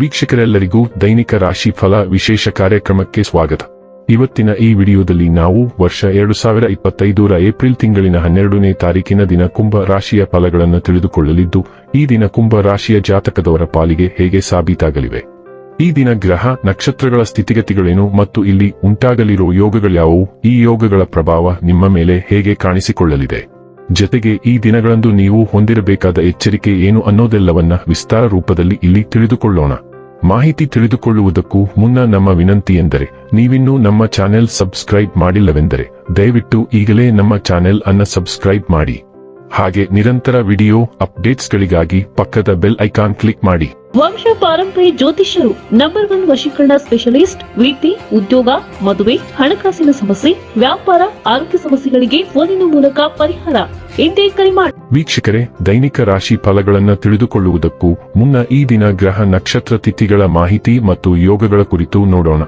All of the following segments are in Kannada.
ವೀಕ್ಷಕರೆಲ್ಲರಿಗೂ ದೈನಿಕ ರಾಶಿ ಫಲ ವಿಶೇಷ ಕಾರ್ಯಕ್ರಮಕ್ಕೆ ಸ್ವಾಗತ. ಇವತ್ತಿನ ಈ ವಿಡಿಯೋದಲ್ಲಿ ನಾವು ವರ್ಷ 2025ರ ಏಪ್ರಿಲ್ ತಿಂಗಳಿನ 12ನೇ ತಾರೀಕಿನ ದಿನ ಕುಂಭ ರಾಶಿಯ ಫಲಗಳನ್ನು ತಿಳಿದುಕೊಳ್ಳಲಿದ್ದು, ಈ ದಿನ ಕುಂಭ ರಾಶಿಯ ಜಾತಕದವರ ಪಾಲಿಗೆ ಹೇಗೆ ಸಾಬೀತಾಗಲಿವೆ, ಈ ದಿನ ಗ್ರಹ ನಕ್ಷತ್ರಗಳ ಸ್ಥಿತಿಗತಿಗಳೇನು ಮತ್ತು ಇಲ್ಲಿ ಉಂಟಾಗಲಿರುವ ಯೋಗಗಳ್ಯಾವುವು, ಈ ಯೋಗಗಳ ಪ್ರಭಾವ ನಿಮ್ಮ ಮೇಲೆ ಹೇಗೆ ಕಾಣಿಸಿಕೊಳ್ಳಲಿದೆ, ಜತೆಗೆ ಈ ದಿನಗಳಂದು ನೀವು ಹೊಂದಿರಬೇಕಾದ ಎಚ್ಚರಿಕೆ ಏನು ಅನ್ನೋದೆಲ್ಲವನ್ನ ವಿಸ್ತಾರ ರೂಪದಲ್ಲಿ ಇಲ್ಲಿ ತಿಳಿದುಕೊಳ್ಳೋಣ. ಮಾಹಿತಿ ತಿಳಿದುಕೊಳ್ಳುವುದಕ್ಕೂ ಮುನ್ನ ನಮ್ಮ ವಿನಂತಿ ಎಂದರೆ, ನೀವಿನ್ನೂ ನಮ್ಮ ಚಾನೆಲ್ ಸಬ್ಸ್ಕ್ರೈಬ್ ಮಾಡಿಲ್ಲವೆಂದರೆ ದಯವಿಟ್ಟು ಈಗಲೇ ನಮ್ಮ ಚಾನೆಲ್ ಅನ್ನು ಸಬ್ಸ್ಕ್ರೈಬ್ ಮಾಡಿ. ಹಾಗೆ ನಿರಂತರ ವಿಡಿಯೋ ಅಪ್ಡೇಟ್ಸ್ಗಳಿಗಾಗಿ ಪಕ್ಕದ ಬೆಲ್ ಐಕಾನ್ ಕ್ಲಿಕ್ ಮಾಡಿ. ವಂಶ ಪಾರಂಪರ್ಯ ಜ್ಯೋತಿಷ್ಯರು ನಂಬರ್ 1 ವಶೀಕರಣ ಸ್ಪೆಷಲಿಸ್ಟ್. ವೃತ್ತಿ, ಉದ್ಯೋಗ, ಮದುವೆ, ಹಣಕಾಸಿನ ಸಮಸ್ಯೆ, ವ್ಯಾಪಾರ, ಆರೋಗ್ಯ ಸಮಸ್ಯೆಗಳಿಗೆ ಫೋನಿನ ಮೂಲಕ ಪರಿಹಾರ. ಇಂದೇ ಕರೆ ಮಾಡಿ. ವೀಕ್ಷಕರೇ, ದೈನಿಕ ರಾಶಿ ಫಲಗಳನ್ನು ತಿಳಿದುಕೊಳ್ಳುವುದಕ್ಕೂ ಮುನ್ನ ಈ ದಿನ ಗ್ರಹ ನಕ್ಷತ್ರ ತಿಥಿಗಳ ಮಾಹಿತಿ ಮತ್ತು ಯೋಗಗಳ ಕುರಿತು ನೋಡೋಣ.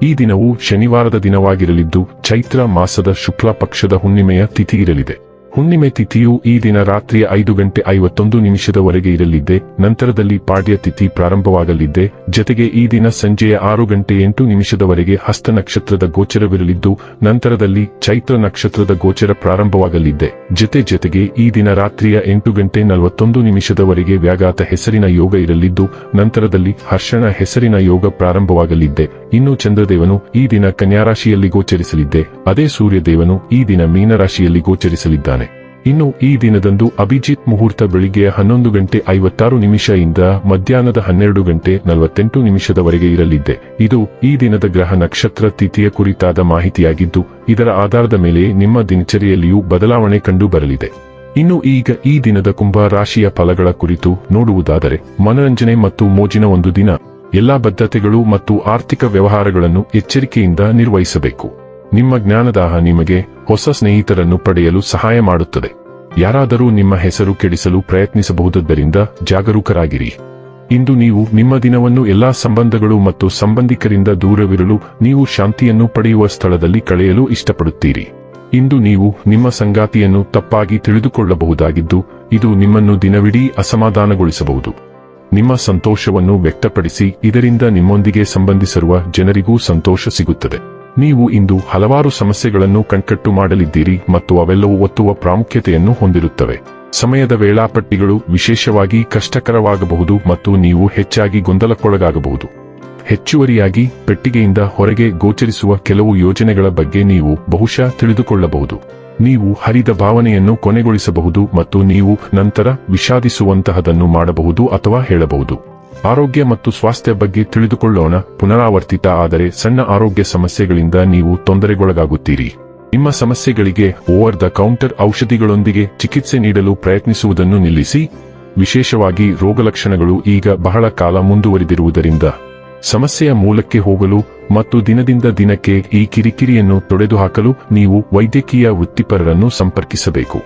ಈ ದಿನವು ಶನಿವಾರದ ದಿನವಾಗಿರಲಿದ್ದು, ಚೈತ್ರ ಮಾಸದ ಶುಕ್ಲ ಪಕ್ಷದ ಹುಣ್ಣಿಮೆಯ ತಿಥಿ ಇರಲಿದೆ. ಹುಣ್ಣಿಮೆ ತಿಥಿಯು ಈ ದಿನ ರಾತ್ರಿಯ 5:51 ಇರಲಿದ್ದೆ. ನಂತರದಲ್ಲಿ ಪಾಡ್ಯ ತಿಥಿ ಪ್ರಾರಂಭವಾಗಲಿದ್ದೆ. ಜತೆಗೆ ಈ ದಿನ ಸಂಜೆಯ 6:08 ಹಸ್ತ ನಕ್ಷತ್ರದ ಗೋಚರವಿರಲಿದ್ದು, ನಂತರದಲ್ಲಿ ಚೈತ್ರ ನಕ್ಷತ್ರದ ಗೋಚರ ಪ್ರಾರಂಭವಾಗಲಿದ್ದೆ. ಜತೆಗೆ ಈ ದಿನ ರಾತ್ರಿಯ 8:41 ವ್ಯಾಘಾತ ಹೆಸರಿನ ಯೋಗ ಇರಲಿದ್ದು, ನಂತರದಲ್ಲಿ ಹರ್ಷಣ ಹೆಸರಿನ ಯೋಗ ಪ್ರಾರಂಭವಾಗಲಿದ್ದೆ. ಇನ್ನು ಚಂದ್ರದೇವನು ಈ ದಿನ ಕನ್ಯಾ ರಾಶಿಯಲ್ಲಿ ಗೋಚರಿಸಲಿದ್ದೆ. ಅದೇ ಸೂರ್ಯದೇವನು ಈ ದಿನ ಮೀನರಾಶಿಯಲ್ಲಿ ಗೋಚರಿಸಲಿದ್ದಾನೆ. ಇನ್ನು ಈ ದಿನದಂದು ಅಭಿಜಿತ್ ಮುಹೂರ್ತ ಬೆಳಿಗ್ಗೆಯ 11:56 ಇಂದ ಮಧ್ಯಾಹ್ನದ 12:48 ಇರಲಿದ್ದೆ. ಇದು ಈ ದಿನದ ಗ್ರಹ ನಕ್ಷತ್ರ ತಿಥಿಯ ಕುರಿತಾದ ಮಾಹಿತಿಯಾಗಿದ್ದು, ಇದರ ಆಧಾರದ ಮೇಲೆ ನಿಮ್ಮ ದಿನಚರಿಯಲ್ಲಿಯೂ ಬದಲಾವಣೆ ಕಂಡು ಬರಲಿದೆ. ಇನ್ನು ಈಗ ಈ ದಿನದ ಕುಂಭ ರಾಶಿಯ ಫಲಗಳ ಕುರಿತು ನೋಡುವುದಾದರೆ, ಮನರಂಜನೆ ಮತ್ತು ಮೋಜಿನ ಒಂದು ದಿನ. ಎಲ್ಲಾ ಬದ್ಧತೆಗಳು ಮತ್ತು ಆರ್ಥಿಕ ವ್ಯವಹಾರಗಳನ್ನು ಎಚ್ಚರಿಕೆಯಿಂದ ನಿರ್ವಹಿಸಬೇಕು. ನಿಮ್ಮ ಜ್ಞಾನದಾಹ ನಿಮಗೆ ಹೊಸ ಸ್ನೇಹಿತರನ್ನು ಪಡೆಯಲು ಸಹಾಯ ಮಾಡುತ್ತದೆ. ಯಾರಾದರೂ ನಿಮ್ಮ ಹೆಸರು ಕೆಡಿಸಲು ಪ್ರಯತ್ನಿಸಬಹುದಾದ್ದರಿಂದ ಜಾಗರೂಕರಾಗಿರಿ. ಇಂದು ನೀವು ನಿಮ್ಮ ದಿನವನ್ನು ಎಲ್ಲಾ ಸಂಬಂಧಗಳು ಮತ್ತು ಸಂಬಂಧಿಕರಿಂದ ದೂರವಿರಲು ನೀವು ಶಾಂತಿಯನ್ನು ಪಡೆಯುವ ಸ್ಥಳದಲ್ಲಿ ಕಳೆಯಲು ಇಷ್ಟಪಡುತ್ತೀರಿ. ಇಂದು ನೀವು ನಿಮ್ಮ ಸಂಗಾತಿಯನ್ನು ತಪ್ಪಾಗಿ ತಿಳಿದುಕೊಳ್ಳಬಹುದಾಗಿದ್ದು, ಇದು ನಿಮ್ಮನ್ನು ದಿನವಿಡೀ ಅಸಮಾಧಾನಗೊಳಿಸಬಹುದು. ನಿಮ್ಮ ಸಂತೋಷವನ್ನು ವ್ಯಕ್ತಪಡಿಸಿ, ಇದರಿಂದ ನಿಮ್ಮೊಂದಿಗೆ ಸಂಬಂಧಿಸಿರುವ ಜನರಿಗೂ ಸಂತೋಷ ಸಿಗುತ್ತದೆ. ನೀವು ಇಂದು ಹಲವಾರು ಸಮಸ್ಯೆಗಳನ್ನು ಕಣ್ಕಟ್ಟು ಮಾಡಲಿದ್ದೀರಿ ಮತ್ತು ಅವೆಲ್ಲವೂ ಒತ್ತುವ ಪ್ರಾಮುಖ್ಯತೆಯನ್ನು ಹೊಂದಿರುತ್ತವೆ. ಸಮಯದ ವೇಳಾಪಟ್ಟಿಗಳು ವಿಶೇಷವಾಗಿ ಕಷ್ಟಕರವಾಗಬಹುದು ಮತ್ತು ನೀವು ಹೆಚ್ಚಾಗಿ ಗೊಂದಲಕ್ಕೊಳಗಾಗಬಹುದು. ಹೆಚ್ಚುವರಿಯಾಗಿ, ಪೆಟ್ಟಿಗೆಯಿಂದ ಹೊರಗೆ ಗೋಚರಿಸುವ ಕೆಲವು ಯೋಜನೆಗಳ ಬಗ್ಗೆ ನೀವು ಬಹುಶಃ ತಿಳಿದುಕೊಳ್ಳಬಹುದು. ನೀವು ಹರಿದ ಭಾವನೆಯನ್ನು ಕೊನೆಗೊಳಿಸಬಹುದು ಮತ್ತು ನೀವು ನಂತರ ವಿಷಾದಿಸುವಂತಹದನ್ನು ಮಾಡಬಹುದು ಅಥವಾ ಹೇಳಬಹುದು. ಆರೋಗ್ಯ ಮತ್ತು ಸ್ವಾಸ್ಥ್ಯ ಬಗ್ಗೆ ತಿಳಿದುಕೊಳ್ಳೋಣ. ಪುನರಾವರ್ತಿತ ಆದರೆ ಸಣ್ಣ ಆರೋಗ್ಯ ಸಮಸ್ಯೆಗಳಿಂದ ನೀವು ತೊಂದರೆಗೊಳಗಾಗುತ್ತೀರಿ. ನಿಮ್ಮ ಸಮಸ್ಯೆಗಳಿಗೆ ಓವರ್ ದ ಕೌಂಟರ್ ಔಷಧಿಗಳೊಂದಿಗೆ ಚಿಕಿತ್ಸೆ ನೀಡಲು ಪ್ರಯತ್ನಿಸುವುದನ್ನು ನಿಲ್ಲಿಸಿ. ವಿಶೇಷವಾಗಿ ರೋಗಲಕ್ಷಣಗಳು ಈಗ ಬಹಳ ಕಾಲ ಮುಂದುವರಿದಿರುವುದರಿಂದ ಸಮಸ್ಯೆಯ ಮೂಲಕ್ಕೆ ಹೋಗಲು ಮತ್ತು ದಿನದಿಂದ ದಿನಕ್ಕೆ ಈ ಕಿರಿಕಿರಿಯನ್ನು ತೊಡೆದುಹಾಕಲು ನೀವು ವೈದ್ಯಕೀಯ ವೃತ್ತಿಪರರನ್ನು ಸಂಪರ್ಕಿಸಬೇಕು.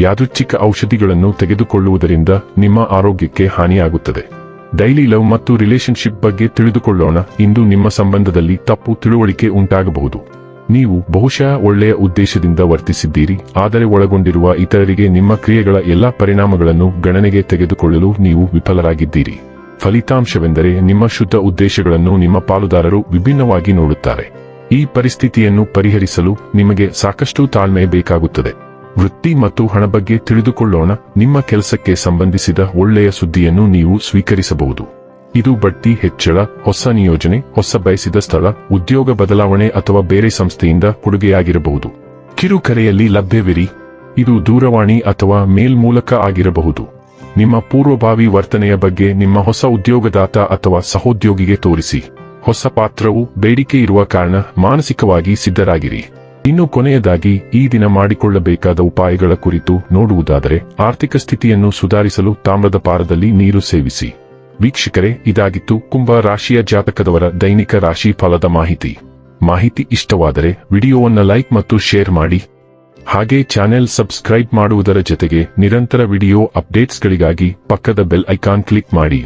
ಯಾದೃಚ್ಛಿಕ ಔಷಧಿಗಳನ್ನು ತೆಗೆದುಕೊಳ್ಳುವುದರಿಂದ ನಿಮ್ಮ ಆರೋಗ್ಯಕ್ಕೆ ಹಾನಿಯಾಗುತ್ತದೆ. ಡೈಲಿ ಲವ್ ಮತ್ತು ರಿಲೇಶನ್ಶಿಪ್ ಬಗ್ಗೆ ತಿಳಿದುಕೊಳ್ಳೋಣ. ಇಂದು ನಿಮ್ಮ ಸಂಬಂಧದಲ್ಲಿ ತಪ್ಪು ತಿಳುವಳಿಕೆ ಉಂಟಾಗಬಹುದು. ನೀವು ಬಹುಶಃ ಒಳ್ಳೆಯ ಉದ್ದೇಶದಿಂದ ವರ್ತಿಸಿದ್ದೀರಿ, ಆದರೆ ಒಳಗೊಂಡಿರುವ ಇತರರಿಗೆ ನಿಮ್ಮ ಕ್ರಿಯೆಗಳ ಎಲ್ಲಾ ಪರಿಣಾಮಗಳನ್ನು ಗಣನೆಗೆ ತೆಗೆದುಕೊಳ್ಳಲು ನೀವು ವಿಫಲರಾಗಿದ್ದೀರಿ. ಫಲಿತಾಂಶವೆಂದರೆ ನಿಮ್ಮ ಶುದ್ಧ ಉದ್ದೇಶಗಳನ್ನು ನಿಮ್ಮ ಪಾಲುದಾರರು ವಿಭಿನ್ನವಾಗಿ ನೋಡುತ್ತಾರೆ. ಈ ಪರಿಸ್ಥಿತಿಯನ್ನು ಪರಿಹರಿಸಲು ನಿಮಗೆ ಸಾಕಷ್ಟು ತಾಳ್ಮೆ ಬೇಕಾಗುತ್ತದೆ. ವೃತ್ತಿ ಮತ್ತು ಹಣ ಬಗ್ಗೆ ತಿಳಿದುಕೊಳ್ಳೋಣ. ನಿಮ್ಮ ಕೆಲಸಕ್ಕೆ ಸಂಬಂಧಿಸಿದ ಒಳ್ಳೆಯ ಸುದ್ದಿಯನ್ನು ನೀವು ಸ್ವೀಕರಿಸಬಹುದು. ಇದು ಬಡ್ತಿ ಹೆಚ್ಚಳ, ಹೊಸ ನಿಯೋಜನೆ, ಹೊಸ ಬಯಸಿದ ಸ್ಥಳ, ಉದ್ಯೋಗ ಬದಲಾವಣೆ ಅಥವಾ ಬೇರೆ ಸಂಸ್ಥೆಯಿಂದ ಕೊಡುಗೆಯಾಗಿರಬಹುದು. ಕಿರುಕರೆಯಲ್ಲಿ ಲಭ್ಯವಿರಿ. ಇದು ದೂರವಾಣಿ ಅಥವಾ ಮೇಲ್ ಮೂಲಕ ಆಗಿರಬಹುದು. ನಿಮ್ಮ ಪೂರ್ವಭಾವಿ ವರ್ತನೆಯ ಬಗ್ಗೆ ನಿಮ್ಮ ಹೊಸ ಉದ್ಯೋಗದಾತ ಅಥವಾ ಸಹೋದ್ಯೋಗಿಗೆ ತೋರಿಸಿ. ಹೊಸ ಪಾತ್ರವು ಬೇಡಿಕೆ ಇರುವ ಕಾರಣ ಮಾನಸಿಕವಾಗಿ ಸಿದ್ಧರಾಗಿರಿ. ಇನ್ನು ಕೊನೆಯದಾಗಿ ಈ ದಿನ ಮಾಡಿಕೊಳ್ಳಬೇಕಾದ ಉಪಾಯಗಳ ಕುರಿತು ನೋಡುವುದಾದರೆ, ಆರ್ಥಿಕ ಸ್ಥಿತಿಯನ್ನು ಸುಧಾರಿಸಲು ತಾಮ್ರದ ಪಾರದಲ್ಲಿ ನೀರು ಸೇವಿಸಿ. ವೀಕ್ಷಕರೇ, ಇದಾಗಿತ್ತು ಕುಂಭ ರಾಶಿಯ ಜಾತಕದವರ ದೈನಿಕ ರಾಶಿ ಫಲದ ಮಾಹಿತಿ ಇಷ್ಟವಾದರೆ ವಿಡಿಯೋವನ್ನು ಲೈಕ್ ಮತ್ತು ಶೇರ್ ಮಾಡಿ. ಹಾಗೆ ಚಾನೆಲ್ ಸಬ್ಸ್ಕ್ರೈಬ್ ಮಾಡುವುದರ ಜೊತೆಗೆ ನಿರಂತರ ವಿಡಿಯೋ ಅಪ್ಡೇಟ್ಸ್ಗಳಿಗಾಗಿ ಪಕ್ಕದ ಬೆಲ್ ಐಕಾನ್ ಕ್ಲಿಕ್ ಮಾಡಿ.